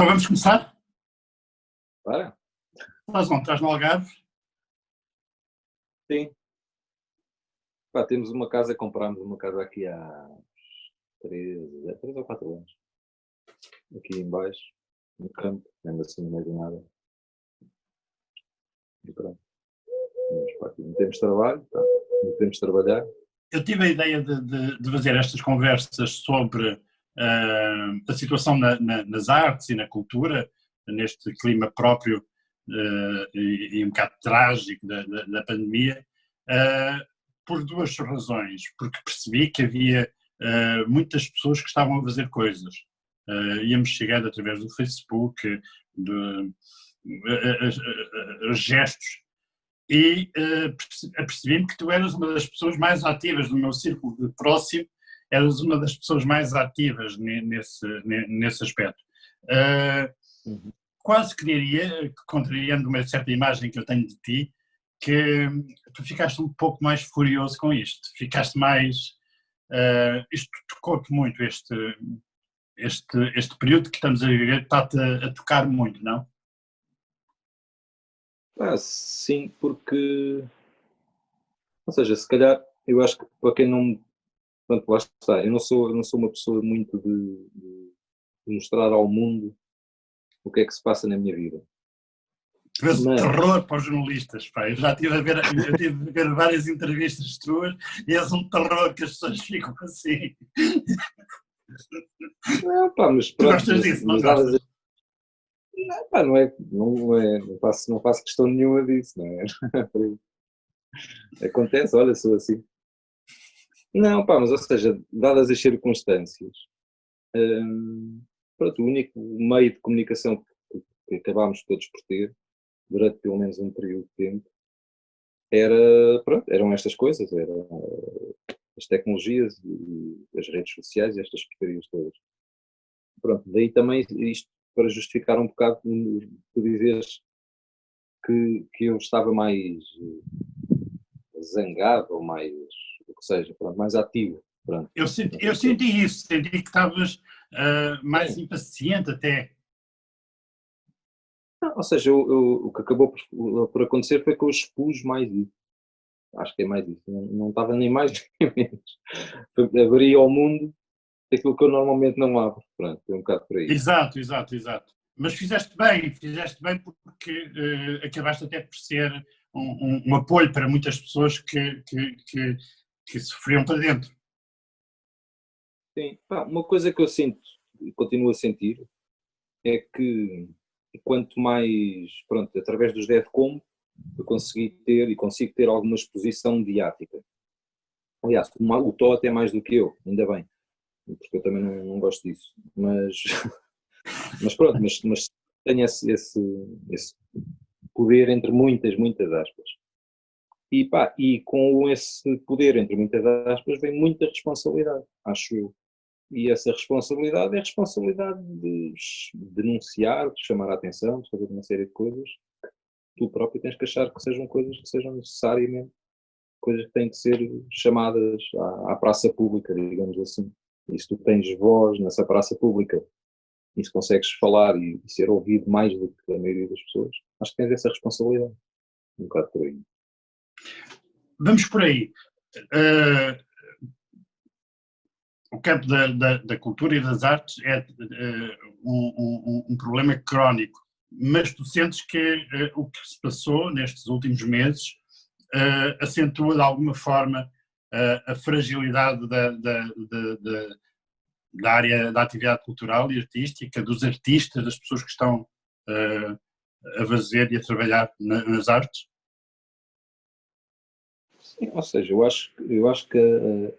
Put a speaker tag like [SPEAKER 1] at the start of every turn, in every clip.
[SPEAKER 1] Então vamos começar?
[SPEAKER 2] Para?
[SPEAKER 1] Estás no Algarve?
[SPEAKER 2] Sim. Pá, temos uma casa, comprámos uma casa aqui há 3 ou 4 anos. Aqui em baixo, no campo, ainda assim no meio do nada. E pronto. Vamos para aqui. Não temos trabalho, tá? Não temos de trabalhar.
[SPEAKER 1] Eu tive a ideia de fazer estas conversas sobre a situação nas artes e na cultura, neste clima próprio e um bocado trágico da pandemia, por duas razões. Porque percebi que havia muitas pessoas que estavam a fazer coisas. Íamos chegando através do Facebook, de gestos. E apercebi-me que tu eras uma das pessoas mais ativas do meu círculo de próximo, eras uma das pessoas mais ativas nesse aspecto. Quase que diria, contrariando uma certa imagem que eu tenho de ti, que tu ficaste um pouco mais furioso com isto, ficaste mais... isto tocou-te muito, este período que estamos a viver está-te a tocar muito, não?
[SPEAKER 2] Sim, porque... Ou seja, se calhar, eu acho que para quem não... Pronto, lá está. Eu não sou uma pessoa muito de mostrar ao mundo o que é que se passa na minha vida.
[SPEAKER 1] Tu vês o terror para os jornalistas, pá. Eu já tive a ver várias entrevistas tuas e és um terror que as pessoas ficam assim.
[SPEAKER 2] Não, pá, mas
[SPEAKER 1] Tu
[SPEAKER 2] pronto,
[SPEAKER 1] gostas disso, não gostas?
[SPEAKER 2] Não, pá, não faço questão nenhuma disso, não é? Acontece, olha, sou assim. Não, pá, mas ou seja, dadas as circunstâncias, pronto, o único meio de comunicação que acabámos todos por ter, durante pelo menos um período de tempo, eram estas coisas, eram as tecnologias e as redes sociais e estas porcarias todas. Pronto, daí também isto para justificar um bocado tu dizeres que eu estava mais zangado ou mais, o que seja, pronto, mais ativo. Pronto.
[SPEAKER 1] Eu senti isso, senti que estavas mais impaciente até.
[SPEAKER 2] Ou seja, o que acabou por acontecer foi que eu expus mais isso. Acho que é mais isso. Não estava nem mais nem menos. Abri ao mundo aquilo que eu normalmente não abro. Pronto, é um bocado por aí.
[SPEAKER 1] Exato. Mas fizeste bem porque acabaste até por ser um apoio para muitas pessoas que sofriam para dentro.
[SPEAKER 2] Sim. Pá, uma coisa que eu sinto e continuo a sentir é que quanto mais, pronto, através dos DEFCOM, eu consigo ter alguma exposição mediática. Aliás, o Tó até mais do que eu, ainda bem, porque eu também não gosto disso. Mas pronto, mas tenho esse poder entre muitas aspas. E com esse poder entre muitas aspas vem muita responsabilidade, acho eu. E essa responsabilidade é a responsabilidade de denunciar, de chamar a atenção, de fazer uma série de coisas. Tu próprio tens que achar que sejam coisas que sejam necessariamente coisas que têm que ser chamadas à praça pública, digamos assim. E se tu tens voz nessa praça pública e se consegues falar e ser ouvido mais do que a maioria das pessoas, acho que tens essa responsabilidade. Um bocado por aí.
[SPEAKER 1] Vamos por aí. O campo da cultura e das artes é um problema crónico, mas tu sentes que o que se passou nestes últimos meses acentua de alguma forma a fragilidade da área da atividade cultural e artística, dos artistas, das pessoas que estão a fazer e a trabalhar nas artes?
[SPEAKER 2] Sim, ou seja, eu acho que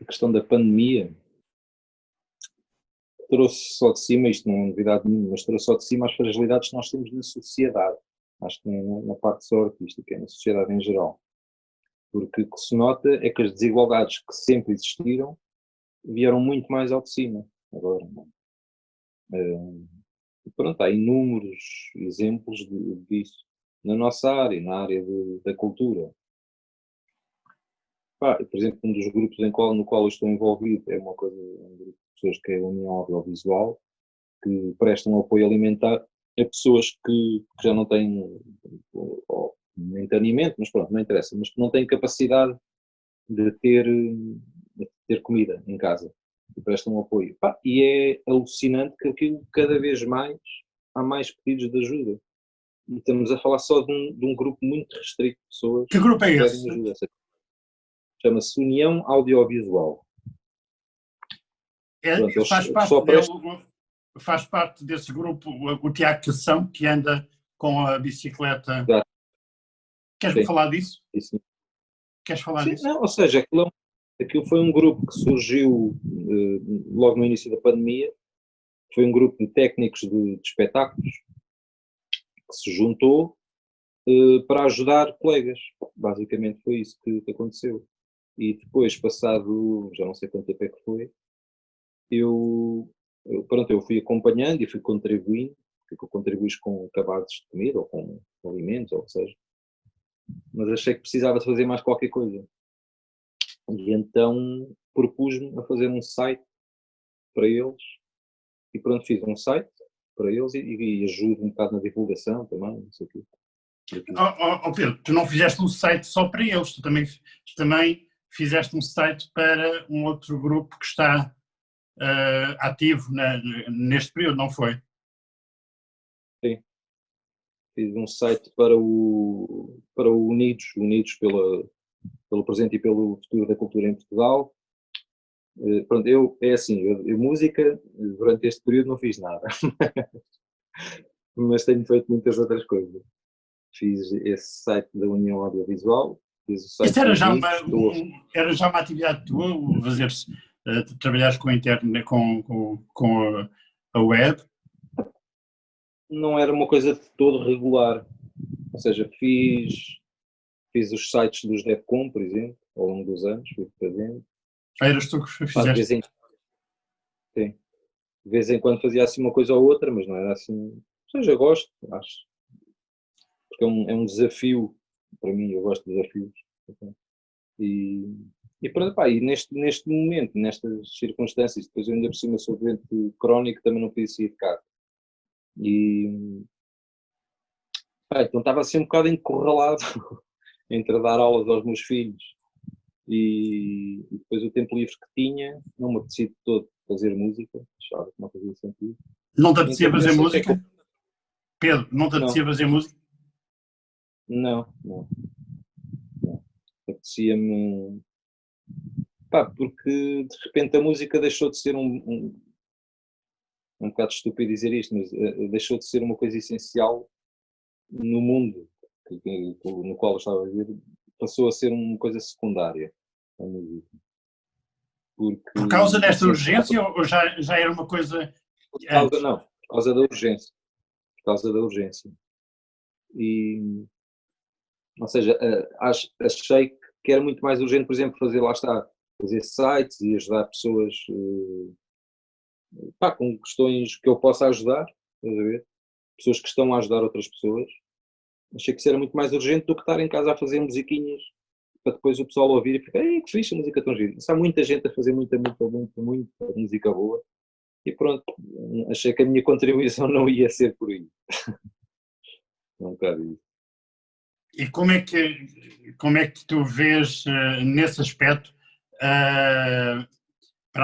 [SPEAKER 2] a questão da pandemia trouxe só de cima, isto não é novidade nenhuma, mas trouxe só de cima as fragilidades que nós temos na sociedade. Acho que na parte só artística, na sociedade em geral. Porque o que se nota é que as desigualdades que sempre existiram vieram muito mais ao de cima. Agora, pronto, há inúmeros exemplos disso na nossa área, na área da cultura. Por exemplo, um dos grupos no qual eu estou envolvido é um grupo de pessoas que é a União Audiovisual, que prestam apoio alimentar a pessoas que já não têm entanimento, mas pronto, não interessa, mas que não têm capacidade de ter comida em casa e prestam apoio. Pá, e é alucinante que aquilo cada vez mais há mais pedidos de ajuda. E estamos a falar só de um grupo muito restrito de pessoas
[SPEAKER 1] Que grupo é
[SPEAKER 2] que
[SPEAKER 1] esse?
[SPEAKER 2] pedem ajuda. Chama-se União Audiovisual. Pronto,
[SPEAKER 1] Faz
[SPEAKER 2] eles
[SPEAKER 1] parte
[SPEAKER 2] só
[SPEAKER 1] dele,
[SPEAKER 2] prestam.
[SPEAKER 1] faz parte desse grupo o Tiago Cação, que anda com a bicicleta.
[SPEAKER 2] Exato,
[SPEAKER 1] Queres-me
[SPEAKER 2] sim,
[SPEAKER 1] falar disso?
[SPEAKER 2] isso.
[SPEAKER 1] Queres falar
[SPEAKER 2] Sim,
[SPEAKER 1] disso?
[SPEAKER 2] não, ou seja, aquilo foi um grupo que surgiu logo no início da pandemia. Foi um grupo de técnicos de espetáculos que se juntou para ajudar colegas. Basicamente foi isso que aconteceu. E depois, passado, já não sei quanto tempo é que foi, pronto, eu fui acompanhando e fui contribuindo, porque eu contribuís com cabazes de comida ou com alimentos, ou o que seja. Mas achei que precisava de fazer mais qualquer coisa. E então propus-me a fazer um site para eles. E pronto, fiz um site para eles e ajudo um bocado na divulgação também, não sei o quê.
[SPEAKER 1] Pedro, tu não fizeste um site só para eles, tu também fizeste um site para um outro grupo que está ativo neste período, não foi?
[SPEAKER 2] Sim. Fiz um site para o Unidos pelo presente e pelo futuro da cultura em Portugal. Pronto, é assim, eu música, durante este período não fiz nada, mas tenho feito muitas outras coisas. Fiz esse site da União Audiovisual, fiz o site
[SPEAKER 1] Isso era
[SPEAKER 2] dos
[SPEAKER 1] já
[SPEAKER 2] Unidos,
[SPEAKER 1] era já uma atividade tua, trabalhares com a internet, com a web?
[SPEAKER 2] não era uma coisa de todo regular, ou seja, fiz os sites dos DevCon, por exemplo, ao longo dos anos, fui fazendo.
[SPEAKER 1] Eras tu que
[SPEAKER 2] Pá,
[SPEAKER 1] fizeste?
[SPEAKER 2] sim, de vez em quando fazia assim uma coisa ou outra, mas não era assim. Ou seja, eu gosto, acho, porque é um desafio para mim, eu gosto de desafios. E, e pronto, pá, e neste momento, nestas circunstâncias, depois eu ainda por cima sou doente crónico, também não podia sair de casa. E pá, então estava assim um bocado encurralado entre dar aulas aos meus filhos e depois o tempo livre que tinha, não me apetecia de todo fazer música, achava que não fazia sentido.
[SPEAKER 1] Não te apetecia
[SPEAKER 2] Então
[SPEAKER 1] fazer
[SPEAKER 2] pensei, o que é que eu...
[SPEAKER 1] música? Pedro, não te apetecia
[SPEAKER 2] Não,
[SPEAKER 1] fazer música?
[SPEAKER 2] não. Apetecia-me. Pá, porque de repente a música deixou de ser um bocado estúpido dizer isto, mas deixou de ser uma coisa essencial no mundo no qual eu estava a viver, passou a ser uma coisa secundária, a música. Porque
[SPEAKER 1] Por causa
[SPEAKER 2] eu
[SPEAKER 1] desta
[SPEAKER 2] sinto falta.
[SPEAKER 1] urgência ou já era uma coisa
[SPEAKER 2] Por causa,
[SPEAKER 1] antes?
[SPEAKER 2] não, por causa da urgência. Por causa da urgência. E, ou seja, achei que era muito mais urgente, por exemplo, fazer, lá está, fazer sites e ajudar pessoas pá, com questões que eu possa ajudar, estás a ver? Pessoas que estão a ajudar outras pessoas. Achei que isso era muito mais urgente do que estar em casa a fazer musiquinhas para depois o pessoal ouvir e ficar, ei, que fixe, a música tão gira. Há muita gente a fazer muita música boa e pronto, achei que a minha contribuição não ia ser por aí. Não um bocado isso.
[SPEAKER 1] E como é que tu vês nesse aspecto, para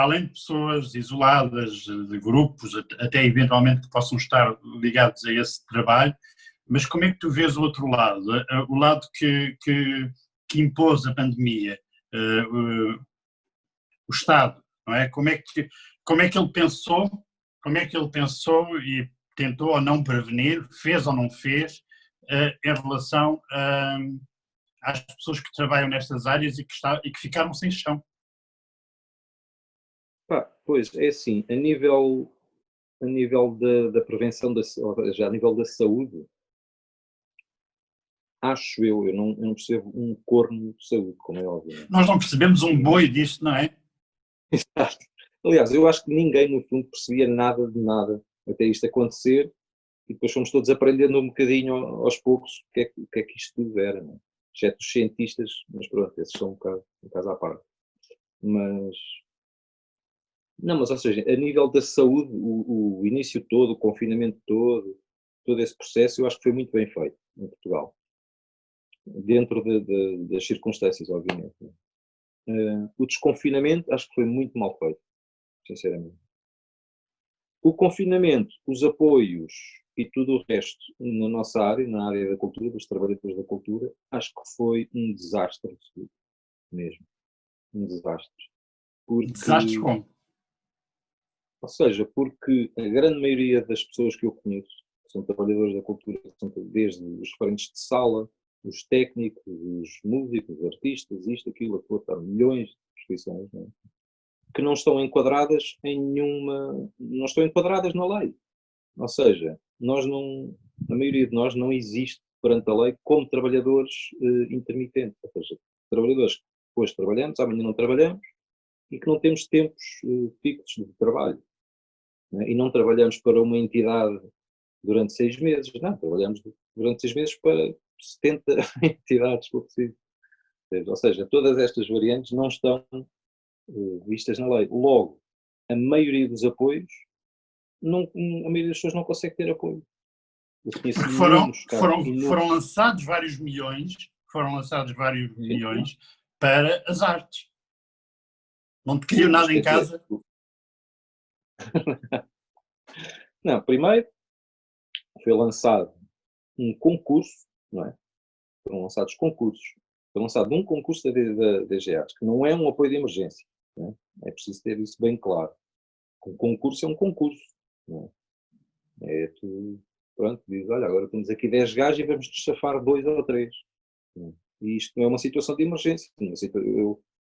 [SPEAKER 1] além de pessoas isoladas, de grupos, até eventualmente que possam estar ligados a esse trabalho, mas como é que tu vês o outro lado, o lado que impôs a pandemia, o Estado, não é? Como é que ele pensou e tentou ou não prevenir, fez ou não fez, em relação às pessoas que trabalham nestas áreas e que ficaram sem chão?
[SPEAKER 2] Pá, pois, é assim, a nível da prevenção, ou seja, a nível da saúde, acho eu não percebo um corno de saúde, como é óbvio. Não
[SPEAKER 1] Nós não percebemos um
[SPEAKER 2] é?
[SPEAKER 1] boi disto, não é?
[SPEAKER 2] Aliás, eu acho que ninguém, no fundo, percebia nada de nada até isto acontecer e depois fomos todos aprendendo um bocadinho aos poucos o que é que isto tudo era, não é? Exceto os cientistas, mas pronto, esses são um caso à parte. Mas, não, mas ou seja, a nível da saúde, o início todo, o confinamento todo, todo esse processo eu acho que foi muito bem feito em Portugal, dentro das circunstâncias, obviamente. O desconfinamento acho que foi muito mal feito, sinceramente. O confinamento, os apoios e tudo o resto na nossa área, na área da cultura, dos trabalhadores da cultura, acho que foi um desastre absoluto, mesmo. Um desastre.
[SPEAKER 1] Desastres
[SPEAKER 2] Porque,
[SPEAKER 1] como?
[SPEAKER 2] ou seja, porque a grande maioria das pessoas que eu conheço, que são trabalhadores da cultura, são desde os referentes de sala, os técnicos, os músicos, os artistas, isto, aquilo, aquilo, há milhões de profissões, não é? Que não estão enquadradas em nenhuma, não estão enquadradas na lei. Ou seja, nós não, a maioria de nós não existe perante a lei como trabalhadores intermitentes, ou seja, trabalhadores que hoje trabalhamos, amanhã não trabalhamos e que não temos tempos fixos de trabalho. Né? E não trabalhamos para uma entidade durante 6 meses, não, trabalhamos durante 6 meses para 70 entidades, se for preciso. Ou seja, todas estas variantes não estão vistas na lei. Logo, a maioria dos apoios, não, a maioria das pessoas não consegue ter apoio. Eu conheço
[SPEAKER 1] Porque
[SPEAKER 2] inúmeros casos.
[SPEAKER 1] foram lançados vários
[SPEAKER 2] Sim,
[SPEAKER 1] milhões para as artes. Não te
[SPEAKER 2] sim,
[SPEAKER 1] caiu
[SPEAKER 2] mas
[SPEAKER 1] nada
[SPEAKER 2] quer
[SPEAKER 1] em casa.
[SPEAKER 2] dizer, não, primeiro foi lançado um concurso, não é? Foram lançados concursos. Foi lançado um concurso da DG Artes, que não é um apoio de emergência. Não é? É preciso ter isso bem claro. Um concurso é um concurso. Não é? É tu, pronto, diz, olha, agora temos aqui 10 gajos e vamos destafar 2 ou 3. E isto não é uma situação de emergência.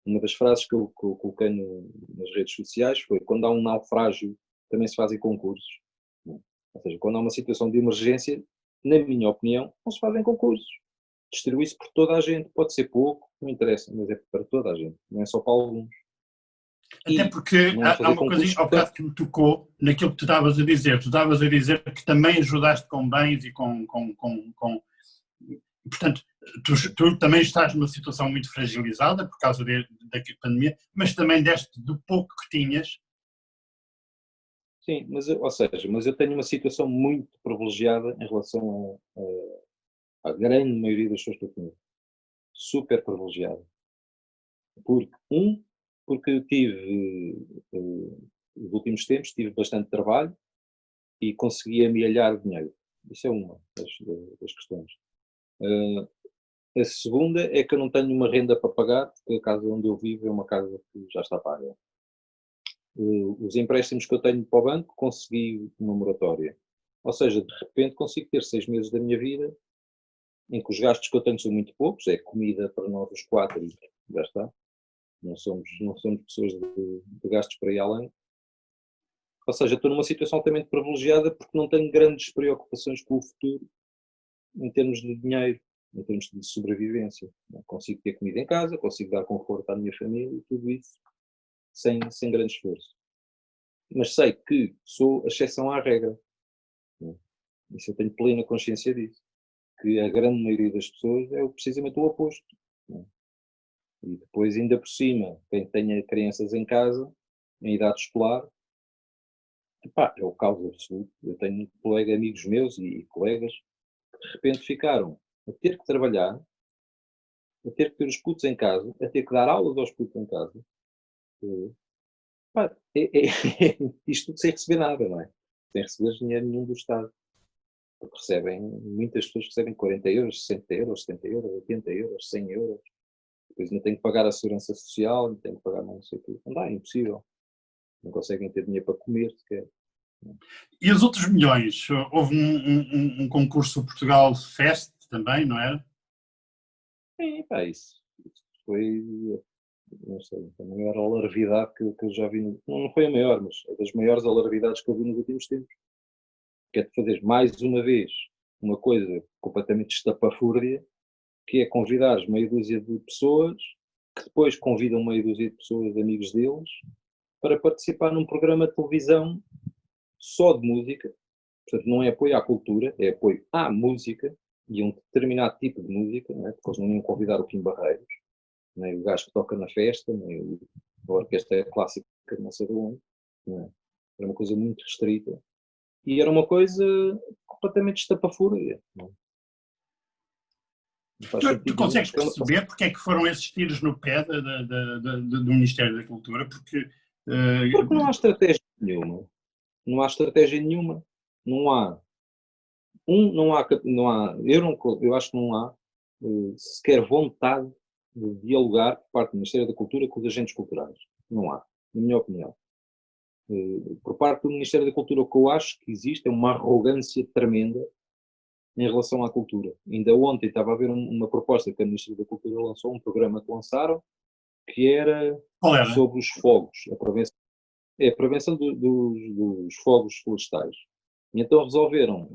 [SPEAKER 2] Uma das frases que eu coloquei nas redes sociais foi: quando há um naufrágio, também se fazem concursos. Ou seja, quando há uma situação de emergência, na minha opinião, não se fazem concursos. Distribui-se por toda a gente. Pode ser pouco, não interessa, mas é para toda a gente, não é só para alguns.
[SPEAKER 1] Até porque
[SPEAKER 2] Não
[SPEAKER 1] há
[SPEAKER 2] fazer
[SPEAKER 1] uma coisinha
[SPEAKER 2] concursos,
[SPEAKER 1] ao bocado que me tocou naquilo que tu estavas a dizer. Tu estavas a dizer que também ajudaste com bens e portanto, tu também estás numa situação muito fragilizada por causa da pandemia, mas também deste do pouco que tinhas.
[SPEAKER 2] sim, ou seja, mas eu tenho uma situação muito privilegiada em relação à grande maioria das pessoas que eu conheço. Super privilegiada. Porque tive, nos últimos tempos, tive bastante trabalho e consegui amealhar dinheiro. Isso é uma das questões. A segunda é que eu não tenho uma renda para pagar, porque a casa onde eu vivo é uma casa que já está paga. Os empréstimos que eu tenho para o banco, consegui uma moratória. Ou seja, de repente consigo ter 6 meses da minha vida em que os gastos que eu tenho são muito poucos, é comida para nós os 4 e já está. Não somos pessoas de gastos para ir além. Ou seja, estou numa situação altamente privilegiada porque não tenho grandes preocupações com o futuro em termos de dinheiro, em termos de sobrevivência. Consigo ter comida em casa, consigo dar conforto à minha família e tudo isso sem grande esforço. Mas sei que sou a exceção à regra. Isso eu tenho plena consciência disso. Que a grande maioria das pessoas é precisamente o oposto. E depois, ainda por cima, quem tenha crianças em casa, em idade escolar, epá, é o caos absoluto. Eu tenho amigos meus e colegas que de repente ficaram a ter que trabalhar, a ter que ter os putos em casa, a ter que dar aulas aos putos em casa. Epá, isto tudo sem receber nada, não é? Sem receber dinheiro nenhum do Estado. Porque muitas pessoas recebem 40 euros, 60 euros, 70 euros, 80 euros, 100 euros. Depois ainda tenho que pagar a segurança social, ainda tenho que pagar não sei o quê. Não dá, é impossível. Não conseguem ter dinheiro para comer sequer.
[SPEAKER 1] E os outros milhões? Houve um concurso Portugal Fest também, não era?
[SPEAKER 2] Pá, isso foi, não sei, a maior alarvidade que eu já vi. Não foi a maior, mas é das maiores alarvidades que eu vi nos últimos tempos. Que é de fazer mais uma vez uma coisa completamente estapafúrdia, que é convidar meia dúzia de pessoas, que depois convidam meia dúzia de pessoas, amigos deles, para participar num programa de televisão só de música. Portanto, não é apoio à cultura, é apoio à música e a um determinado tipo de música, não é? Porque eles não iam convidar o Kim Barreiros, nem o gajo que toca na festa, nem a orquestra clássica de não sei de onde. Não é? Era uma coisa muito restrita. E era uma coisa completamente estapafúrdia. Não faz
[SPEAKER 1] Tu
[SPEAKER 2] sentido
[SPEAKER 1] consegues
[SPEAKER 2] nenhum.
[SPEAKER 1] perceber porque é que foram esses tiros no pé do Ministério da Cultura? Porque
[SPEAKER 2] Porque não há estratégia nenhuma. Não há estratégia nenhuma. Não há. Eu acho que não há sequer vontade de dialogar por parte do Ministério da Cultura com os agentes culturais. Não há, na minha opinião. Por parte do Ministério da Cultura, o que eu acho que existe é uma arrogância tremenda em relação à cultura. Ainda ontem estava a ver uma proposta que a Ministério da Cultura lançou, um programa que lançaram, que era
[SPEAKER 1] qual era?
[SPEAKER 2] sobre os fogos, a prevenção dos fogos florestais. E então resolveram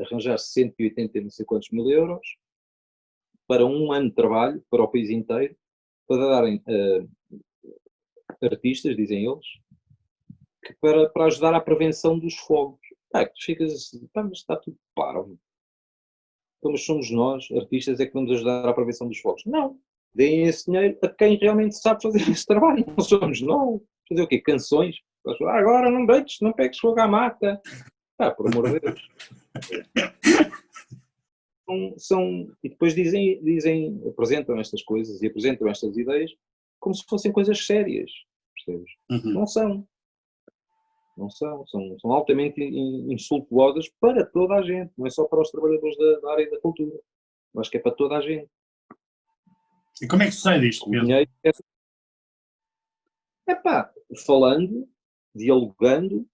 [SPEAKER 2] arranjar 180 não sei quantos mil euros para um ano de trabalho, para o país inteiro, para darem artistas, dizem eles, para ajudar à prevenção dos fogos. Tu ficas assim, mas está tudo parvo. Então, mas somos nós, artistas, é que vamos ajudar à prevenção dos fogos. Não. Deem esse dinheiro a quem realmente sabe fazer esse trabalho. Não somos nós. Fazer o quê? Canções? Agora não deites, não pegues fogo à mata. Por amor de Deus. E depois apresentam estas coisas e apresentam estas ideias como se fossem coisas sérias. Percebes? Não são. Não são. São altamente insultuosas para toda a gente. Não é só para os trabalhadores da área da cultura. Eu acho que é para toda a gente.
[SPEAKER 1] E como é que se sai disto, Pedro?
[SPEAKER 2] Falando, dialogando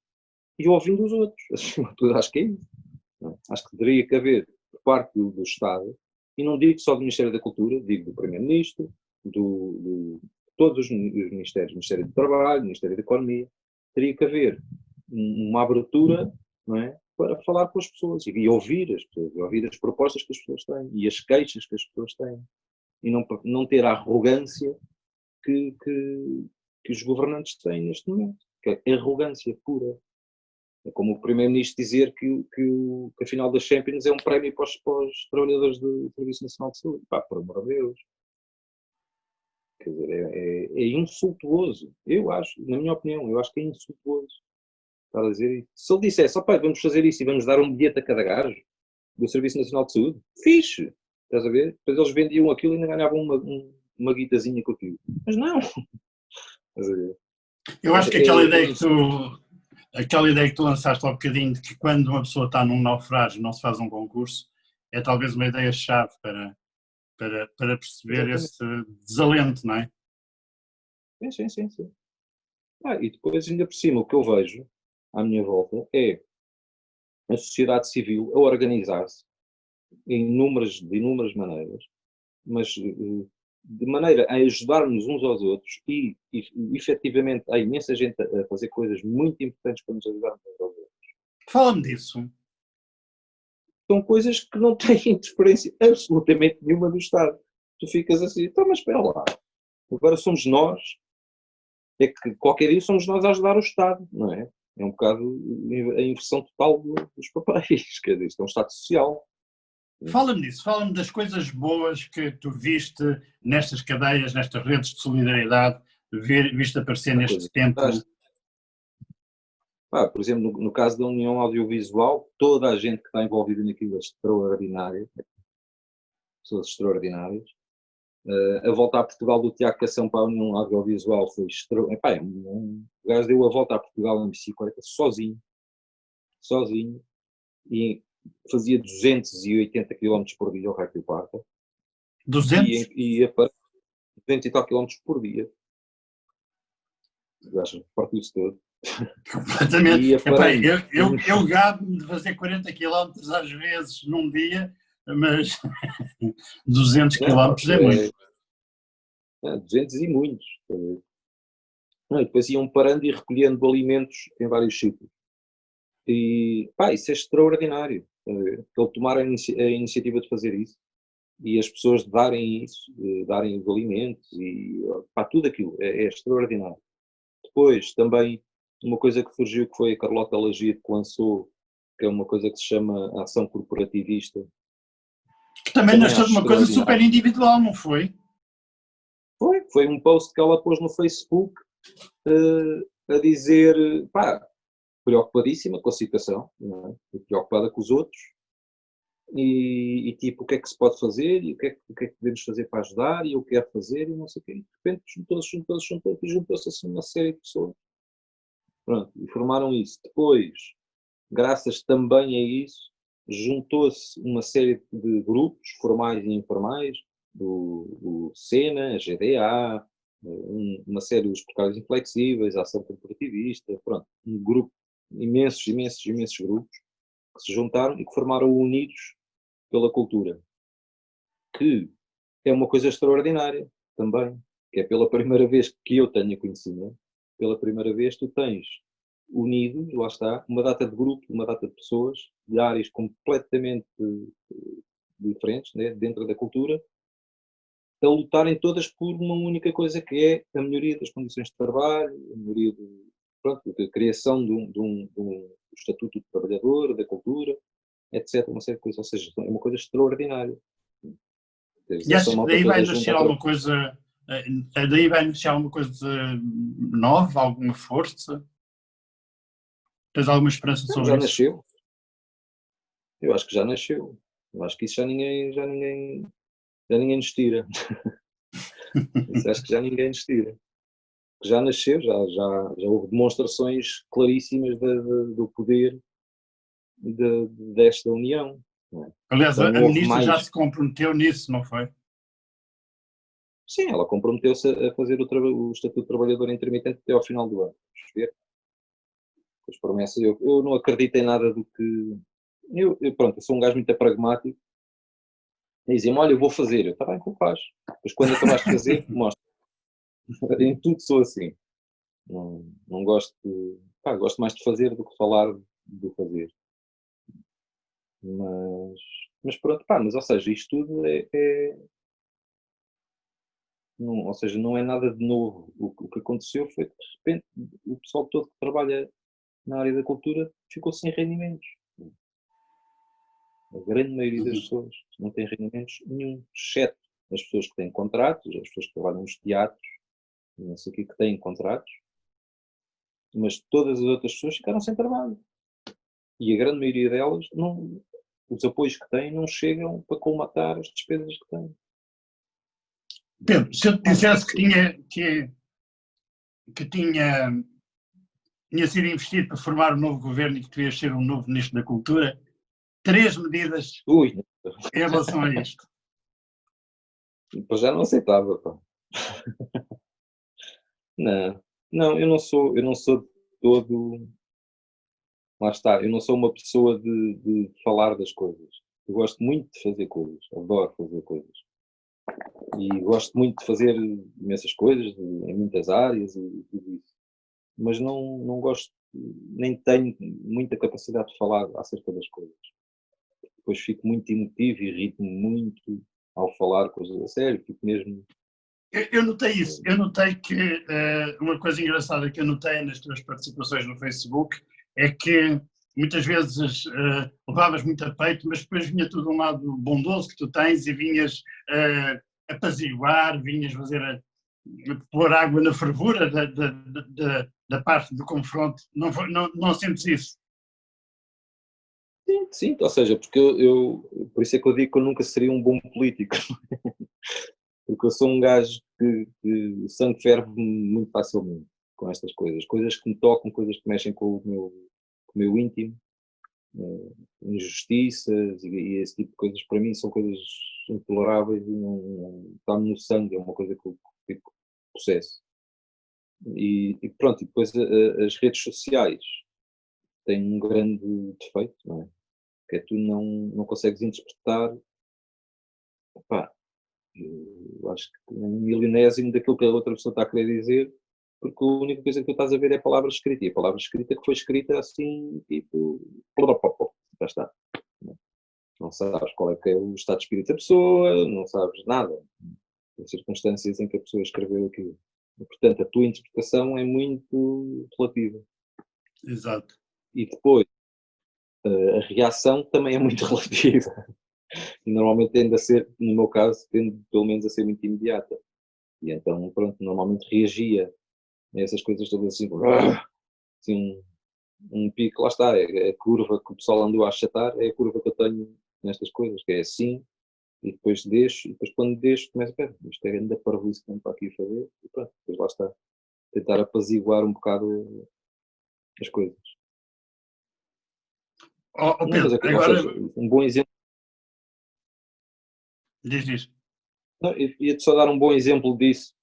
[SPEAKER 2] e ouvindo os outros. Acho que é isso. Acho que deveria haver, por parte do Estado, e não digo só do Ministério da Cultura, digo do Primeiro-Ministro, de todos os ministérios, Ministério do Trabalho, Ministério da Economia, teria que haver uma abertura, não é, para falar com as pessoas e ouvir as pessoas, e ouvir as propostas que as pessoas têm e as queixas que as pessoas têm. E não ter a arrogância que os governantes têm neste momento, que é arrogância pura. É como o Primeiro-Ministro dizer que a final das Champions é um prémio para os trabalhadores do Serviço Nacional de Saúde. Por amor de Deus. Quer dizer, é insultuoso. Eu acho, na minha opinião, eu acho que é insultuoso estar a dizer isso. Se ele dissesse, vamos fazer isso e vamos dar um bilhete a cada gajo do Serviço Nacional de Saúde, fixe. Estás a ver? Depois eles vendiam aquilo e ainda ganhavam uma guitazinha com aquilo. Mas não. Estás a ver?
[SPEAKER 1] Eu acho que aquela ideia que tu lançaste há um bocadinho de que quando uma pessoa está num naufrágio não se faz um concurso, é talvez uma ideia-chave para perceber esse desalento, não é?
[SPEAKER 2] Sim. E depois, ainda por cima, o que eu vejo à minha volta é a sociedade civil a organizar-se de inúmeras maneiras, mas de maneira a ajudarmos uns aos outros e efetivamente há imensa gente a fazer coisas muito importantes para nos ajudarmos uns aos outros.
[SPEAKER 1] Fala-me disso.
[SPEAKER 2] São coisas que não têm interferência absolutamente nenhuma do Estado. Tu ficas assim, mas espera lá, agora somos nós, é que qualquer dia somos nós a ajudar o Estado, não é? É um bocado a inversão total dos papéis, quer dizer, isto é um Estado social.
[SPEAKER 1] Fala-me disso, fala-me das coisas boas que tu viste nestas cadeias, nestas redes de solidariedade, viste aparecer neste tempo.
[SPEAKER 2] Por exemplo, no caso da União Audiovisual, toda a gente que está envolvida naquilo é extraordinária, pessoas extraordinárias. A volta a Portugal do Tiago Cação para a União Audiovisual foi extraordinária. O gajo deu a volta a Portugal em bicicleta sozinho, e fazia 280 km por dia ao raio do Parta.
[SPEAKER 1] 200?
[SPEAKER 2] E ia para 200 e tal km por dia. O gajo partiu-se todo.
[SPEAKER 1] Completamente. Eu gabo-me de fazer 40 km às vezes num dia, mas 200 km é muito.
[SPEAKER 2] 200 e muitos. E depois iam parando e recolhendo alimentos em vários sítios. E isso é extraordinário. Ele tomar a iniciativa de fazer isso e as pessoas darem isso, darem os alimentos e tudo aquilo é extraordinário. Depois também uma coisa que surgiu, que foi a Carlota Lagido que lançou, que é uma coisa que se chama Ação Corporativista.
[SPEAKER 1] Que também nasceu de uma coisa super individual, não foi?
[SPEAKER 2] Foi um post que ela pôs no Facebook a dizer, preocupadíssima com a situação, não é? E preocupada com os outros, e tipo, o que é que se pode fazer, e o que é que podemos fazer para ajudar, e eu quero fazer, e não sei o quê. E de repente juntou-se assim uma série de pessoas. Pronto, e formaram isso. Depois, graças também a isso, juntou-se uma série de grupos, formais e informais, do SENA, a GDA, uma série dos portais inflexíveis, a ação corporativista, pronto, um grupo, imensos grupos, que se juntaram e que formaram o Unidos pela Cultura, que é uma coisa extraordinária também, que é pela primeira vez que eu tenho conhecimento, pela primeira vez tu tens unidos, lá está, uma data de grupos, uma data de pessoas, de áreas completamente diferentes, né, dentro da cultura, a lutarem todas por uma única coisa, que é a melhoria das condições de trabalho, a melhoria pronto, da criação de um estatuto do trabalhador, da cultura, etc. Uma série de coisas, ou seja, é uma coisa extraordinária.
[SPEAKER 1] E achas que daí vai nascer alguma coisa, daí vai nascer alguma coisa nova, alguma força? Tens alguma esperança sobre
[SPEAKER 2] já
[SPEAKER 1] isso?
[SPEAKER 2] Nasceu. Eu acho que já nasceu. Eu acho que isso já ninguém nos tira. Isso acho que já ninguém nos tira. Já nasceu, já houve demonstrações claríssimas do poder desta união. Não é?
[SPEAKER 1] Aliás,
[SPEAKER 2] Então,
[SPEAKER 1] a
[SPEAKER 2] não houve
[SPEAKER 1] ministra já
[SPEAKER 2] mais.
[SPEAKER 1] se comprometeu nisso, não foi?
[SPEAKER 2] Sim, ela comprometeu-se a fazer o Estatuto de Trabalhador Intermitente até ao final do ano. Vamos ver. As promessas, eu não acredito em nada do que. Pronto, eu sou um gajo muito pragmático. E dizem-me, olha, eu vou fazer. Eu, está bem, que faz. Depois, quando acabaste de fazer, mostra. Em tudo sou assim. Não gosto gosto mais de fazer do que falar de fazer. Mas pronto, mas ou seja, isto tudo não, ou seja, não é nada de novo. O que aconteceu foi que, de repente, o pessoal todo que trabalha na área da cultura ficou sem rendimentos. A grande maioria das pessoas não tem rendimentos nenhum, exceto as pessoas que têm contratos, as pessoas que trabalham nos teatros, não sei o que têm contratos, mas todas as outras pessoas ficaram sem trabalho. E a grande maioria delas, os apoios que têm não chegam para colmatar as despesas que têm.
[SPEAKER 1] Pedro, se eu te dissesse que tinha sido investido para formar um novo governo e que tu ias ser um novo ministro da Cultura, 3 medidas em relação a isto.
[SPEAKER 2] Pois já não aceitava, pá. Não, eu não sou de todo. Lá está, eu não sou uma pessoa de falar das coisas. Eu gosto muito de fazer coisas, adoro fazer coisas. E gosto muito de fazer imensas coisas, em muitas áreas e tudo isso. Mas não gosto, nem tenho muita capacidade de falar acerca das coisas. Depois fico muito emotivo e irrito-me muito ao falar coisas a sério, fico mesmo.
[SPEAKER 1] Eu notei isso. Eu notei que uma coisa engraçada que eu notei nas tuas participações no Facebook é que muitas vezes levavas muito a peito, mas depois vinha tudo um lado bondoso que tu tens e vinhas apaziguar, vinhas pôr água na fervura da parte do confronto. Não sentes isso?
[SPEAKER 2] Sim, ou seja, porque por isso é que eu digo que eu nunca seria um bom político. Porque eu sou um gajo que o sangue ferve muito facilmente com estas coisas. Coisas que me tocam, coisas que mexem com o meu íntimo, injustiças e esse tipo de coisas, para mim são coisas intoleráveis e não está-me no sangue, é uma coisa que eu fico possesso. E pronto, e depois as redes sociais têm um grande defeito, não é? Que é tu não consegues interpretar, pá, eu acho que um milionésimo daquilo que a outra pessoa está a querer dizer, porque a única coisa que tu estás a ver é a palavra escrita, e a palavra escrita que foi escrita assim, tipo, já está. Não sabes qual é que é o estado de espírito da pessoa, não sabes nada. As circunstâncias em que a pessoa escreveu aquilo. E, portanto, a tua interpretação é muito relativa.
[SPEAKER 1] Exato.
[SPEAKER 2] E depois, a reação também é muito relativa. E normalmente tende a ser, no meu caso, tende pelo menos a ser muito imediata. E então, pronto, normalmente reagia a essas coisas todas assim um pico, lá está, é a curva que o pessoal andou a achatar, é a curva que eu tenho nestas coisas, que é assim, e depois deixo, e depois quando deixo, começo a ver, isto é ainda parvoíce que tenho para aqui fazer, e pronto, depois lá está, tentar apaziguar um bocado as coisas. Não,
[SPEAKER 1] Pedro,
[SPEAKER 2] mas ou
[SPEAKER 1] agora
[SPEAKER 2] seja, um bom exemplo,
[SPEAKER 1] diz.
[SPEAKER 2] não, eu ia-te só dar um bom exemplo disso,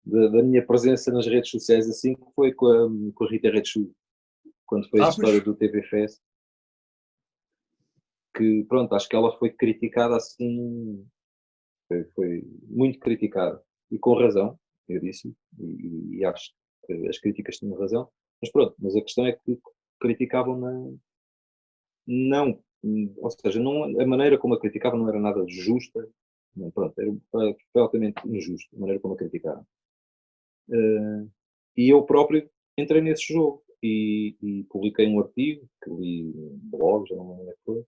[SPEAKER 2] da minha presença nas redes sociais, assim, que foi com a Rita Red Shoe, quando foi a história
[SPEAKER 1] Pois,
[SPEAKER 2] do TV Fest, que pronto, acho que ela foi criticada assim, foi muito criticada, e com razão, eu disse, e acho que as críticas tinham razão, mas pronto, mas a questão é que criticavam não, ou seja, não, a maneira como a criticavam não era nada justa, não, pronto, era completamente injusto a maneira como a criticaram. E eu próprio entrei nesse jogo e publiquei um artigo que li em blog, já não me lembro onde é que foi,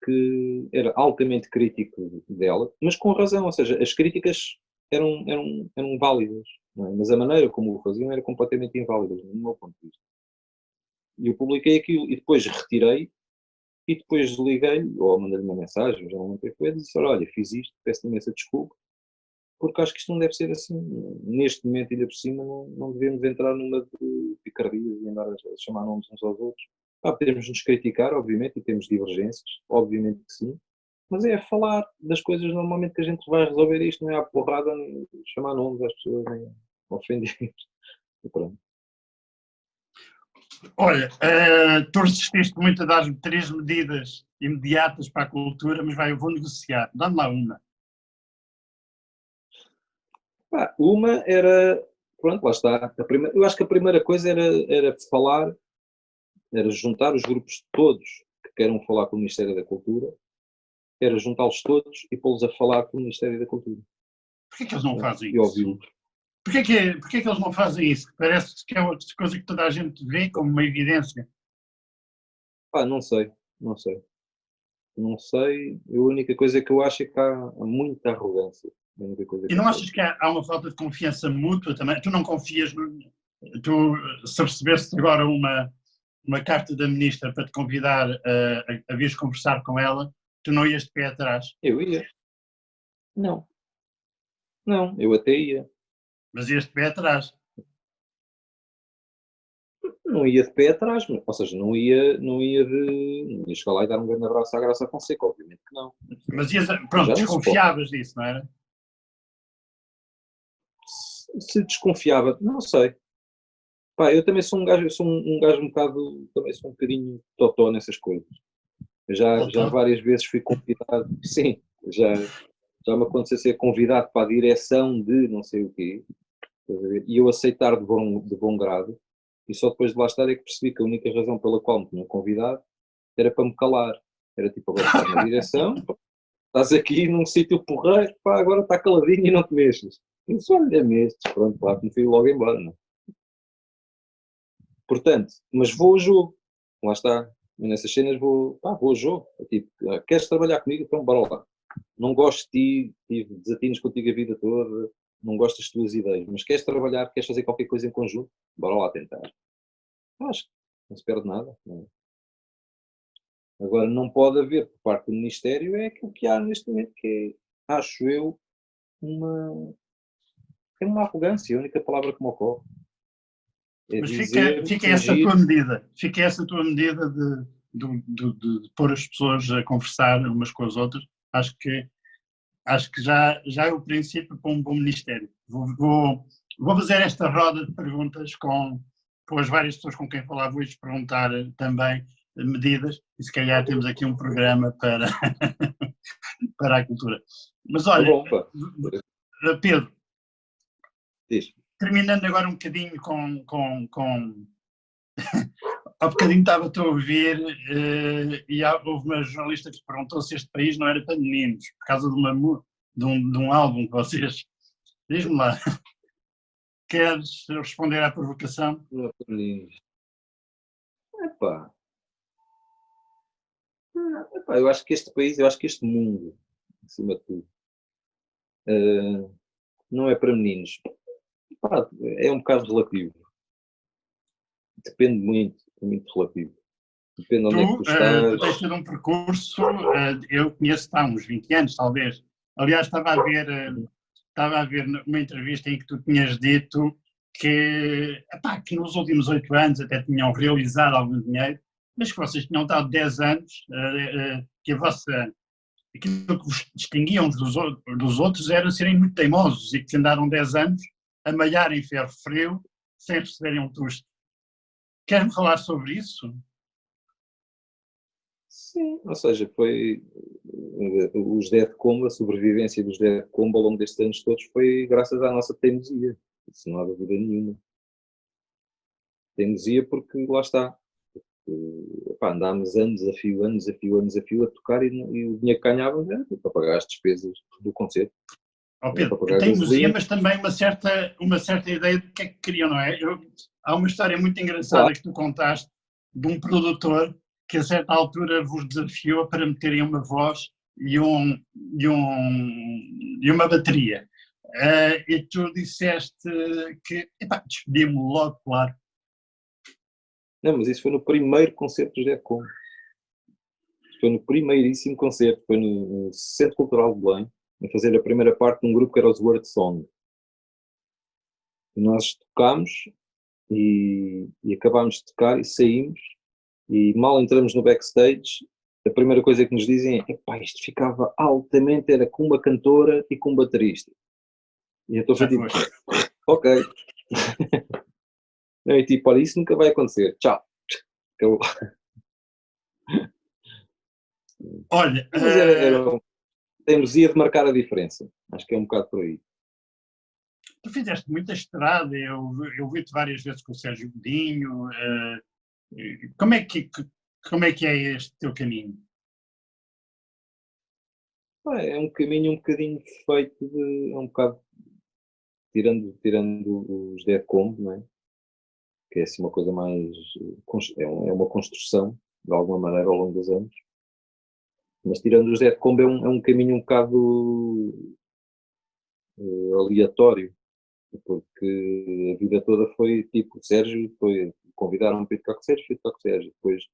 [SPEAKER 2] que era altamente crítico dela, mas com razão, ou seja, as críticas eram válidas, não é? Mas a maneira como o faziam era completamente inválida, no meu ponto de vista. E eu publiquei aquilo e depois retirei e depois liguei-lhe ou mandei-lhe uma mensagem, já não lembro o que foi, e disse, olha, fiz isto, peço imensa desculpa, porque acho que isto não deve ser assim. Neste momento, ainda por cima, não devemos entrar numa de picardias e andar a chamar nomes uns aos outros. Podemos nos criticar, obviamente, e temos divergências, obviamente que sim, mas é falar das coisas normalmente que a gente vai resolver isto, não é à porrada, nem chamar nomes às pessoas, nem ofender. E pronto.
[SPEAKER 1] olha, tu resististe muito a dar 3 medidas imediatas para a cultura, mas eu vou negociar. Dá-me lá uma.
[SPEAKER 2] Uma era, pronto, lá está. Eu acho que a primeira coisa era falar, era juntar os grupos todos que queiram falar com o Ministério da Cultura, era juntá-los todos e pô-los a falar com o Ministério da Cultura.
[SPEAKER 1] Porquê que eles não
[SPEAKER 2] Pronto,
[SPEAKER 1] fazem
[SPEAKER 2] e
[SPEAKER 1] isso?
[SPEAKER 2] ouvi-los.
[SPEAKER 1] Porquê que eles não fazem isso? Parece que é uma coisa que toda a gente vê como uma evidência.
[SPEAKER 2] Não sei, não sei. Não sei. A única coisa que eu acho é que há muita arrogância. A única coisa
[SPEAKER 1] E
[SPEAKER 2] que eu
[SPEAKER 1] não
[SPEAKER 2] sei.
[SPEAKER 1] achas que há uma falta de confiança mútua também? Tu não confias no. Tu, se recebeste agora uma carta da ministra para te convidar a vires conversar com ela, tu não ias de pé atrás,
[SPEAKER 2] Eu ia. Não. Não, eu até ia.
[SPEAKER 1] mas ias de pé atrás.
[SPEAKER 2] Não ia de pé atrás, ou seja, não ia chegar lá e dar um grande abraço à Graça Fonseca, obviamente que não.
[SPEAKER 1] Mas ias,
[SPEAKER 2] Mas
[SPEAKER 1] pronto,
[SPEAKER 2] já não se pode.
[SPEAKER 1] desconfiavas disso, não era?
[SPEAKER 2] Se desconfiava, não sei. Eu também sou um gajo, eu sou um gajo um bocado, também sou um bocadinho totó nessas coisas. Eu já
[SPEAKER 1] Doutor?
[SPEAKER 2] várias vezes fui convidado, sim, já me aconteceu ser convidado para a direção de não sei o quê, e eu aceitar de bom grado, e só depois de lá estar é que percebi que a única razão pela qual me tinham convidado era para me calar. Era tipo, agora estás na direção, estás aqui num sítio porreiro, agora está caladinho e não te mexes. E disse, olha-me estes, pronto, lá que me fui logo embora, não é? Portanto, mas vou ao jogo, lá está. E nessas cenas vou ao jogo. É tipo, queres trabalhar comigo? Então bora lá. Não gosto de ti, tive desatinos contigo a vida toda, não gosto das tuas ideias, mas queres trabalhar, queres fazer qualquer coisa em conjunto? Bora lá tentar. Acho que não se perde nada. Não é? Agora, não pode haver, por parte do Ministério, é aquilo que há neste momento, que é, acho eu, é uma arrogância, a única palavra que me ocorre. É
[SPEAKER 1] Mas fica,
[SPEAKER 2] dizer,
[SPEAKER 1] fica essa
[SPEAKER 2] fingir.
[SPEAKER 1] tua medida. Fica essa tua medida de pôr as pessoas a conversar umas com as outras. Acho que já é o princípio para um bom ministério. Vou fazer esta roda de perguntas com as várias pessoas com quem falar, vou-lhes perguntar também medidas e se calhar temos aqui um programa para a cultura. Mas
[SPEAKER 2] Tá
[SPEAKER 1] olha,
[SPEAKER 2] bom, pá.
[SPEAKER 1] Pedro,
[SPEAKER 2] Diz.
[SPEAKER 1] terminando agora um bocadinho com há bocadinho estava-te a ouvir e houve uma jornalista que perguntou se este país não era para meninos, por causa de um álbum que vocês. Diz-me lá, queres responder à provocação?
[SPEAKER 2] Não é para meninos. Epá, eu acho que este país, eu acho que este mundo, acima de tudo, eh, não é para meninos. É um bocado relativo. Depende muito. é muito relativo. Depende de onde é que tu
[SPEAKER 1] Tu
[SPEAKER 2] estás.
[SPEAKER 1] tens tido um percurso, eu conheço-te há uns 20 anos, talvez. Aliás, estava a ver uma entrevista em que tu tinhas dito que nos últimos 8 anos até tinham realizado algum dinheiro, mas que vocês tinham estado 10 anos, que aquilo que vos distinguia uns dos outros era serem muito teimosos e que andaram 10 anos a malhar em ferro frio sem receberem um tusto. Queres-me falar sobre isso?
[SPEAKER 2] Sim, ou seja, foi os Death Combo, a sobrevivência dos Death Combo ao longo destes anos todos foi graças à nossa teimosia. Isso não há dúvida nenhuma. Teimosia porque lá está. Andámos anos a fio a tocar e o dinheiro que ganhávamos era para pagar as despesas do concerto.
[SPEAKER 1] Oh, Pedro, teimosia, mas também uma certa ideia de que é que queriam, não é? Há uma história muito engraçada que tu contaste de um produtor que a certa altura vos desafiou para meterem uma voz e uma bateria. E tu disseste que, despedi-me logo, claro.
[SPEAKER 2] Não, mas isso foi no primeiro concerto dos Death Combo. Foi no primeiríssimo concerto, foi no Centro Cultural de Belém, a fazer a primeira parte de um grupo que era os Word Song. E nós tocámos e acabámos de tocar e saímos, e mal entramos no backstage, a primeira coisa que nos dizem é isto ficava altamente, era com uma cantora e com um baterista. E eu estou a tipo, ok. E tipo, olha, isso nunca vai acontecer, tchau. Acabou.
[SPEAKER 1] Olha,
[SPEAKER 2] era teimosia de marcar a diferença, acho que é um bocado por aí.
[SPEAKER 1] Tu fizeste muita estrada, eu vi-te várias vezes com o Sérgio Godinho. Como é que é este teu caminho?
[SPEAKER 2] É um caminho um bocadinho feito de. É um bocado. Tirando os Death Combo, não é? Que é assim uma coisa mais. É uma construção, de alguma maneira, ao longo dos anos. Mas tirando os Death Combo, é um caminho um bocado aleatório. Porque a vida toda foi tipo, o Sérgio convidaram-me para ir tocar com o Sérgio, fui tocar com o Sérgio. Depois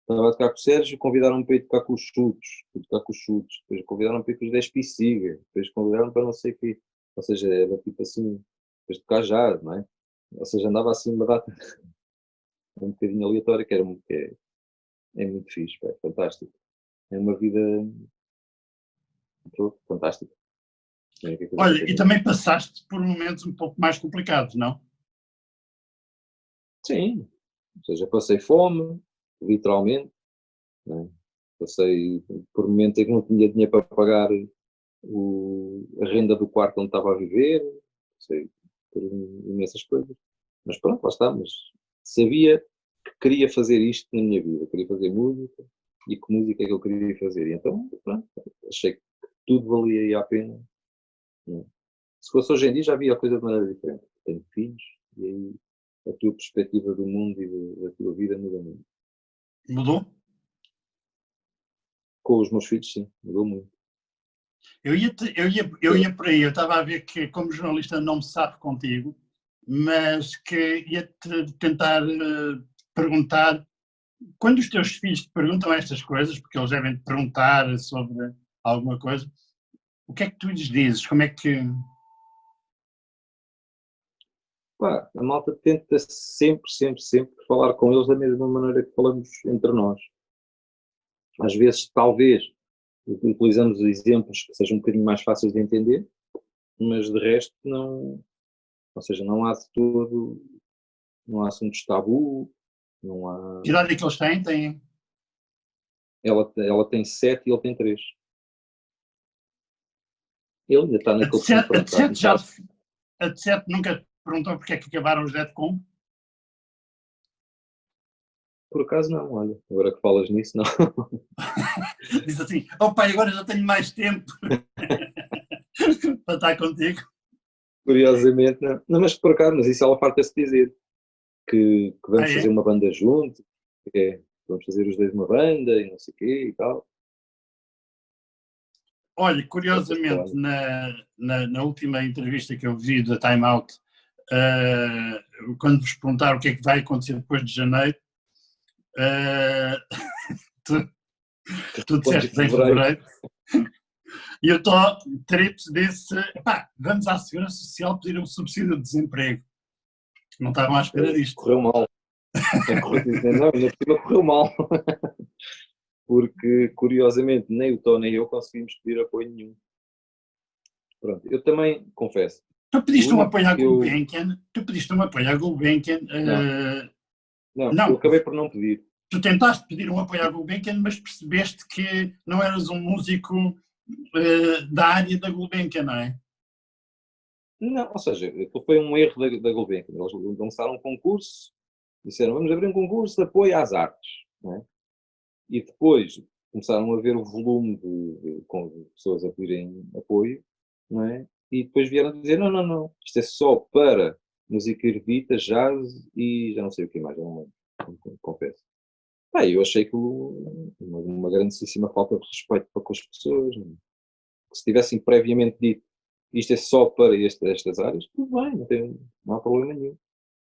[SPEAKER 2] estava a tocar com o Sérgio, convidaram-me para ir tocar com os Chutes, depois convidaram-me para ir com os 10 Siga, depois convidaram-me para não sei o quê. Ou seja, era tipo assim, depois de tocar jazz, não é? Ou seja, andava assim uma data um bocadinho aleatória, que é muito fixe, é fantástico. É uma vida fantástica.
[SPEAKER 1] Olha, e também passaste por momentos um pouco mais complicados, não?
[SPEAKER 2] Sim, ou seja, passei fome, literalmente, não é? Passei por momentos em que não tinha dinheiro para pagar a renda do quarto onde estava a viver, passei por imensas coisas. Mas pronto, lá está, mas sabia que queria fazer isto na minha vida, queria fazer música e que música é que eu queria fazer. E então, pronto, achei que tudo valia a pena. Não. Se fosse hoje em dia já havia a coisa de maneira diferente. Tenho filhos e aí a tua perspectiva do mundo e da tua vida muda muito.
[SPEAKER 1] Mudou?
[SPEAKER 2] Com os meus filhos, sim, mudou muito.
[SPEAKER 1] Eu ia por aí, eu estava a ver que como jornalista não me sabe contigo, mas que ia-te tentar perguntar, quando os teus filhos te perguntam estas coisas, porque eles devem te perguntar sobre alguma coisa, o que é que tu lhes dizes? Como é que...
[SPEAKER 2] A malta tenta sempre falar com eles da mesma maneira que falamos entre nós. Às vezes, talvez, utilizamos exemplos que sejam um bocadinho mais fáceis de entender, mas de resto não, ou seja, não há de todo, não há assuntos tabu, não há...
[SPEAKER 1] Que idade é que eles têm?
[SPEAKER 2] Ela tem 7 e ele tem 3. Ele ainda está naquele ponto.
[SPEAKER 1] A de 7 nunca te perguntou porque é que acabaram os Death Combo?
[SPEAKER 2] Por acaso não, olha, agora que falas nisso, não.
[SPEAKER 1] Diz assim, pai, agora já tenho mais tempo para estar contigo.
[SPEAKER 2] Curiosamente, não. Não, mas por acaso, mas isso ela farta-se dizer, que vamos fazer uma banda junto, vamos fazer os dois uma banda e não sei o quê e tal.
[SPEAKER 1] Olha, curiosamente, na última entrevista que eu vi da Time Out, quando vos perguntaram o que é que vai acontecer depois de janeiro, eh, tu, tu disseste em fevereiro. E o Trips disse, pá, vamos à Segurança Social pedir um subsídio de desemprego. Não estavam à espera disto.
[SPEAKER 2] Correu mal. Não, ainda por cima correu mal. Porque, curiosamente, nem o Tó nem eu conseguimos pedir apoio nenhum. Pronto, eu também confesso.
[SPEAKER 1] Tu pediste um apoio à Gulbenkian? Tu pediste um apoio à Gulbenkian?
[SPEAKER 2] Não, eu acabei por não pedir.
[SPEAKER 1] Tu tentaste pedir um apoio à Gulbenkian, mas percebeste que não eras um músico da área da Gulbenkian, não é?
[SPEAKER 2] Não, ou seja, foi um erro da Gulbenkian. Eles lançaram um concurso, disseram, vamos abrir um concurso de apoio às artes. Não é? E depois começaram a ver o volume de pessoas a pedirem apoio, não é? E depois vieram dizer, não, isto é só para música erudita, jazz e já não sei o que mais, não confesso. Eu achei que uma grandíssima falta de respeito para com as pessoas. Não é? Se tivessem previamente dito isto é só para estas áreas, tudo bem, não há problema nenhum.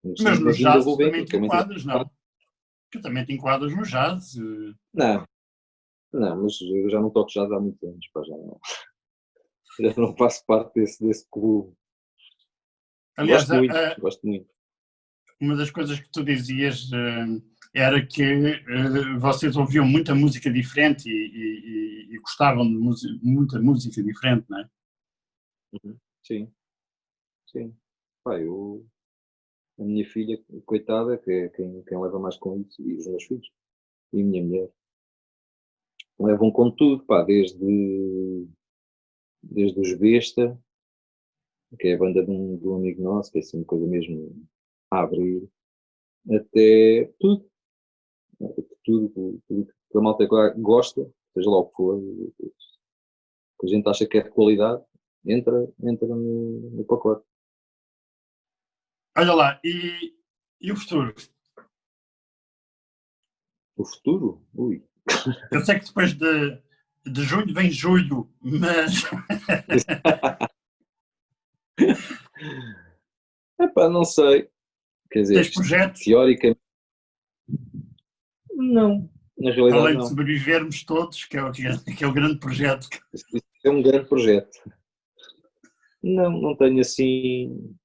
[SPEAKER 1] Mas no jazz também te enquadras, não? Tu também te enquadras no jazz.
[SPEAKER 2] Não, mas eu já não toco jazz há muitos anos, pá, já não faço parte desse clube.
[SPEAKER 1] Aliás,
[SPEAKER 2] gosto muito.
[SPEAKER 1] Uma das coisas que tu dizias era que vocês ouviam muita música diferente e gostavam de muita música diferente, não é?
[SPEAKER 2] Sim. A minha filha, coitada, que é quem leva mais com isso, e os meus filhos, e a minha mulher, levam com tudo, pá, desde os Besta, que é a banda de um amigo nosso, que é assim uma coisa mesmo a abrir, até tudo que a malta gosta, seja lá o que for, que a gente acha que é de qualidade, entra no pacote.
[SPEAKER 1] Olha lá, e o futuro?
[SPEAKER 2] O futuro? Ui.
[SPEAKER 1] Eu sei que depois de junho vem julho, mas...
[SPEAKER 2] Epá, não sei. Quer dizer,
[SPEAKER 1] tens projetos?
[SPEAKER 2] Teóricamente, não. Na realidade,
[SPEAKER 1] além
[SPEAKER 2] não.
[SPEAKER 1] de sobrevivermos todos, que é o grande projeto.
[SPEAKER 2] Isso é um grande projeto. Não tenho assim...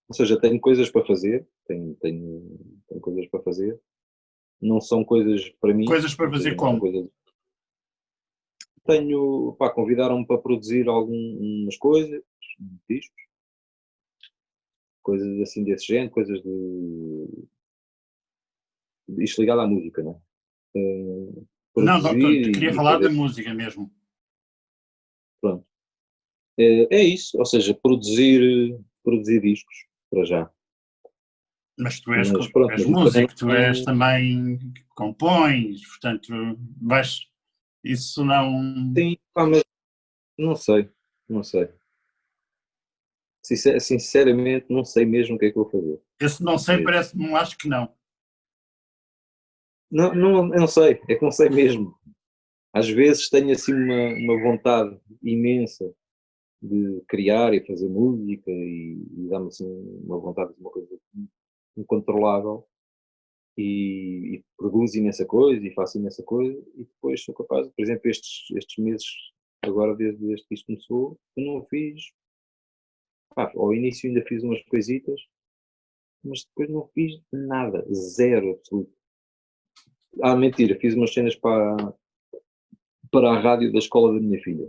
[SPEAKER 2] Ou seja, tenho coisas para fazer. Tenho coisas para fazer. Não são coisas para mim.
[SPEAKER 1] Coisas para fazer como?
[SPEAKER 2] Convidaram-me para produzir algumas coisas, discos, coisas assim desse género, coisas isto ligado à música, não é?
[SPEAKER 1] Não, queria falar da música mesmo.
[SPEAKER 2] Pronto. É isso, ou seja, produzir discos, para já.
[SPEAKER 1] Mas tu és músico, tu és também compões, portanto, isso não...
[SPEAKER 2] Sim, mas não sei. Sinceramente, não sei mesmo o que é que vou fazer.
[SPEAKER 1] Esse não sei, parece-me, acho que não.
[SPEAKER 2] Não, eu não sei, é que não sei mesmo. Às vezes tenho assim uma vontade imensa de criar e fazer música e dá-me assim uma vontade de uma coisa incontrolável e produzo imensa coisa e faço imensa coisa e depois sou capaz, por exemplo, estes meses agora desde que isto começou, eu não fiz, ao início ainda fiz umas coisitas, mas depois não fiz nada, zero absoluto. Mentira, fiz umas cenas para a rádio da escola da minha filha.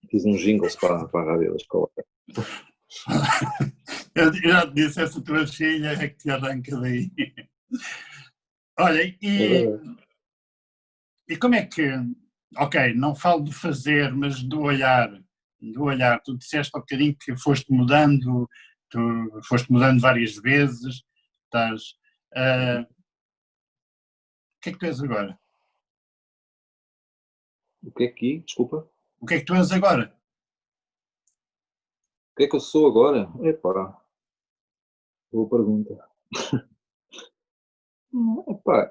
[SPEAKER 2] Fiz uns jingles para a rádio da escola.
[SPEAKER 1] Eu já te disse, essa tua filha é que te arranca daí. Olha, e como é que... Ok, não falo de fazer, mas do olhar. Tu disseste há bocadinho que foste mudando várias vezes. Estás... o que é que tu és agora?
[SPEAKER 2] O que é que... Desculpa?
[SPEAKER 1] O que é que tu és agora?
[SPEAKER 2] O que é que eu sou agora? Epá, boa pergunta.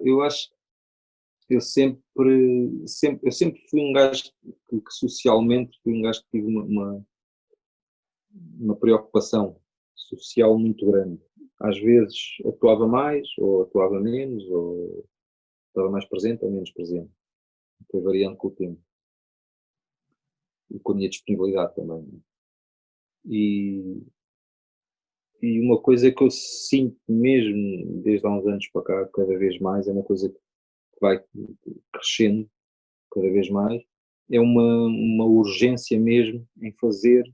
[SPEAKER 2] Eu acho que eu sempre fui um gajo que socialmente fui um gajo que tive uma preocupação social muito grande. às vezes atuava mais, ou atuava menos, ou estava mais presente ou menos presente. Foi variando com o tempo. E com a minha disponibilidade também. E, e uma coisa que eu sinto mesmo desde há uns anos para cá, cada vez mais, é uma coisa que vai crescendo cada vez mais, é uma urgência mesmo em fazer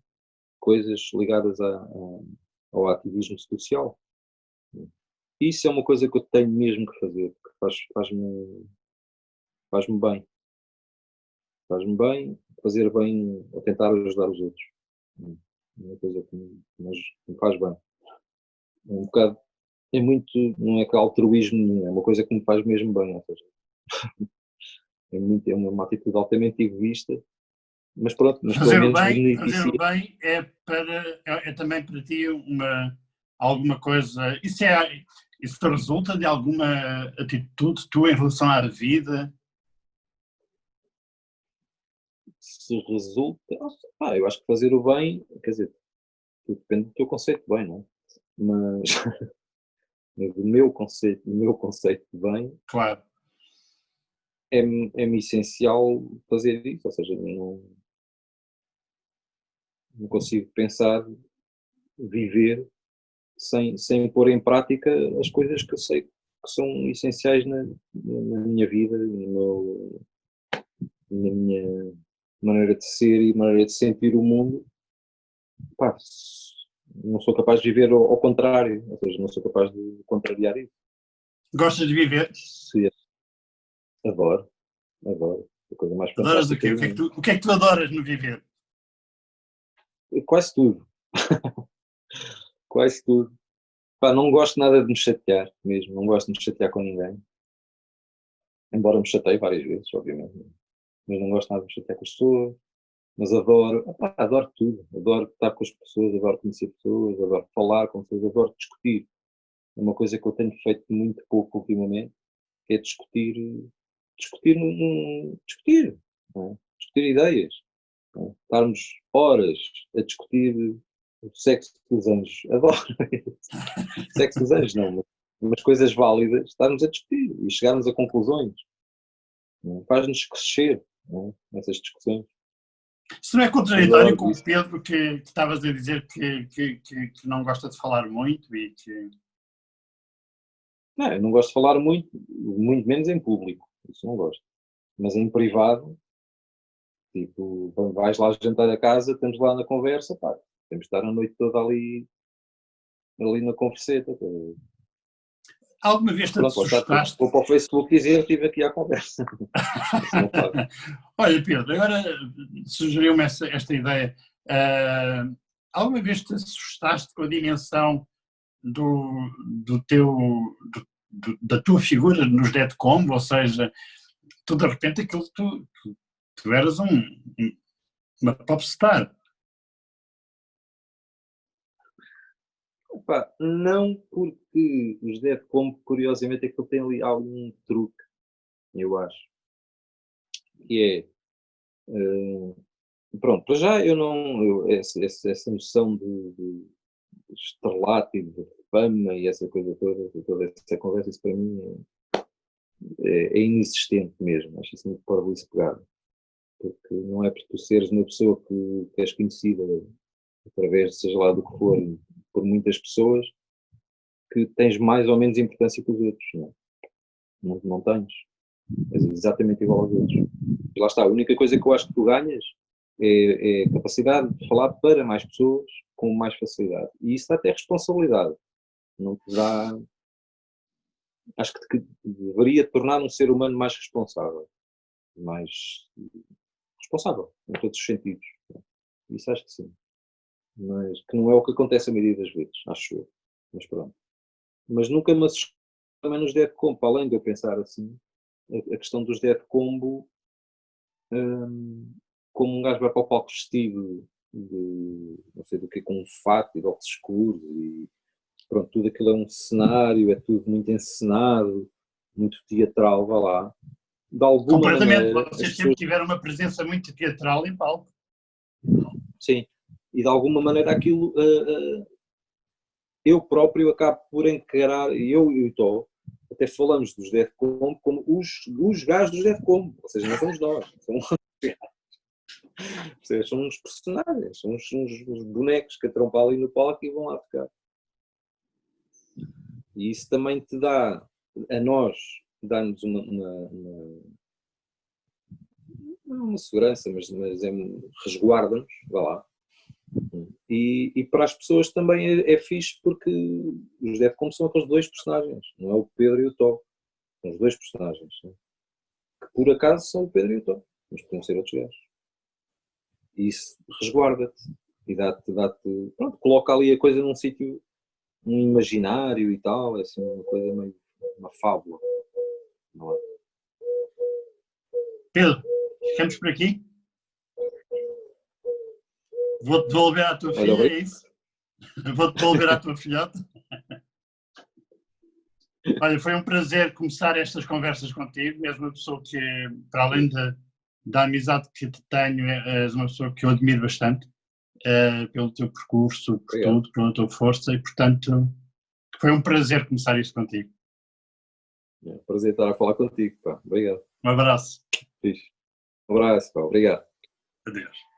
[SPEAKER 2] coisas ligadas ao ativismo social. Isso é uma coisa que eu tenho mesmo que fazer, porque faz-me bem. Faz-me bem, fazer bem, ou tentar ajudar os outros. É uma coisa que me faz bem. É um bocado, é muito, não é que altruísmo nenhum, é uma coisa que me faz mesmo bem. Ou seja, é uma atitude altamente egoísta, mas pronto, mas pelo menos
[SPEAKER 1] fazer o
[SPEAKER 2] beneficia.
[SPEAKER 1] bem é também para ti alguma coisa. Isso te resulta de alguma atitude tua em relação à vida?
[SPEAKER 2] Se resulta, eu acho que fazer o bem, quer dizer, tudo depende do teu conceito de bem, não é? Mas do meu conceito de bem,
[SPEAKER 1] Claro.
[SPEAKER 2] é-me essencial fazer isso, ou seja, não consigo pensar, viver sem pôr em prática as coisas que eu sei que são essenciais na minha vida, na minha maneira de ser e maneira de sentir o mundo. Pá, não sou capaz de viver ao contrário, ou seja, não sou capaz de contrariar isso.
[SPEAKER 1] Gostas de viver?
[SPEAKER 2] Sim, adoro. A coisa mais
[SPEAKER 1] Adoras o
[SPEAKER 2] fantástica
[SPEAKER 1] quê?
[SPEAKER 2] do mundo.
[SPEAKER 1] O que é que tu adoras no viver?
[SPEAKER 2] Quase tudo. Quase tudo. Pá, não gosto nada de me chatear mesmo, não gosto de me chatear com ninguém. Embora me chateie várias vezes, obviamente. Mas não gosto nada de me chatear com as pessoas. Mas adoro tudo. Adoro estar com as pessoas, adoro conhecer pessoas, adoro falar com pessoas, adoro discutir. É uma coisa que eu tenho feito muito pouco ultimamente, que é discutir, não é? Discutir ideias. Não é? Estarmos horas a discutir o sexo dos anjos. Adoro isso. Sexo dos anjos não, mas coisas válidas, estarmos a discutir e chegarmos a conclusões. Não é? Faz-nos crescer, não é? Nessas discussões.
[SPEAKER 1] Isso não é contraditório com
[SPEAKER 2] Isso.
[SPEAKER 1] o Pedro que estavas a dizer que não gosta de falar muito e que...
[SPEAKER 2] Não, eu não gosto de falar muito menos em público, isso não gosto. Mas em privado, tipo, vais lá jantar a casa, estamos lá na conversa, pá, temos de estar a noite toda ali na converseta.
[SPEAKER 1] Alguma vez te
[SPEAKER 2] Pronto,
[SPEAKER 1] assustaste?
[SPEAKER 2] vou para o Facebook dizer que estive aqui à conversa. Isso não faz.
[SPEAKER 1] Olha, Pedro, agora sugeriu-me esta ideia. Alguma vez te assustaste com a dimensão da tua figura nos Dead Combo? Ou seja, tu de repente aquilo tu eras uma popstar.
[SPEAKER 2] Opa, não, porque os Dead Combo, curiosamente, é que tem ali algum truque, eu acho. Que é. Pronto, para já eu não. Essa noção de estrelato e de fama e essa coisa toda essa conversa, isso para mim é inexistente mesmo. Acho isso muito parvoíce pegado. Porque não é por tu seres uma pessoa que és conhecida através, seja lá do que for, por muitas pessoas, que tens mais ou menos importância que os outros. Não tens. És exatamente igual aos outros. E lá está, a única coisa que eu acho que tu ganhas é a capacidade de falar para mais pessoas com mais facilidade. E isso dá até responsabilidade. Não te dá. Acho que deveria tornar um ser humano mais responsável. Mais responsável, em todos os sentidos. Isso acho que sim. Mas que não é o que acontece a maioria das vezes, acho eu. Mas pronto. Mas nunca me assustou também nos Dead Combo, além de eu pensar assim, a questão dos Dead Combo, como um gajo vai para o palco vestido de não sei do que, com um fato e de óculos escuros e pronto, tudo aquilo é um cenário, é tudo muito encenado, muito teatral, vá lá. De alguma
[SPEAKER 1] Completamente.
[SPEAKER 2] maneira,
[SPEAKER 1] Vocês sempre tiveram uma presença muito teatral em palco.
[SPEAKER 2] sim, e de alguma maneira aquilo eu próprio acabo por encarar, e eu e o Tó, até falamos dos Defcon como os gajos dos Defcon, ou seja, não somos nós, são uns personagens, são uns bonecos que atrompam ali no palco e vão lá tocar. E isso também te dá, a nós, dá-nos uma segurança, mas resguarda-nos, vá lá. E para as pessoas também é fixe porque os Defcon são aqueles dois personagens, não é o Pedro e o Tó, são os dois personagens, né? Que por acaso são o Pedro e o Tó, mas podem ser outros gajos. E isso resguarda-te e dá-te, pronto, coloca ali a coisa num sítio, um imaginário e tal, é assim uma coisa meio, uma fábula, não é?
[SPEAKER 1] Pedro, ficamos por aqui? Vou-te devolver à tua filha, é isso? Vou-te devolver à tua filhota? Olha, foi um prazer começar estas conversas contigo. És uma pessoa que, para além da amizade que te tenho, és uma pessoa que eu admiro bastante, pelo teu percurso, por
[SPEAKER 2] Obrigado.
[SPEAKER 1] tudo, pela tua força, e portanto foi um prazer começar isto contigo.
[SPEAKER 2] É um prazer estar a falar contigo, pá. Obrigado.
[SPEAKER 1] Um abraço.
[SPEAKER 2] Fixe. Um abraço, pá. Obrigado.
[SPEAKER 1] Adeus.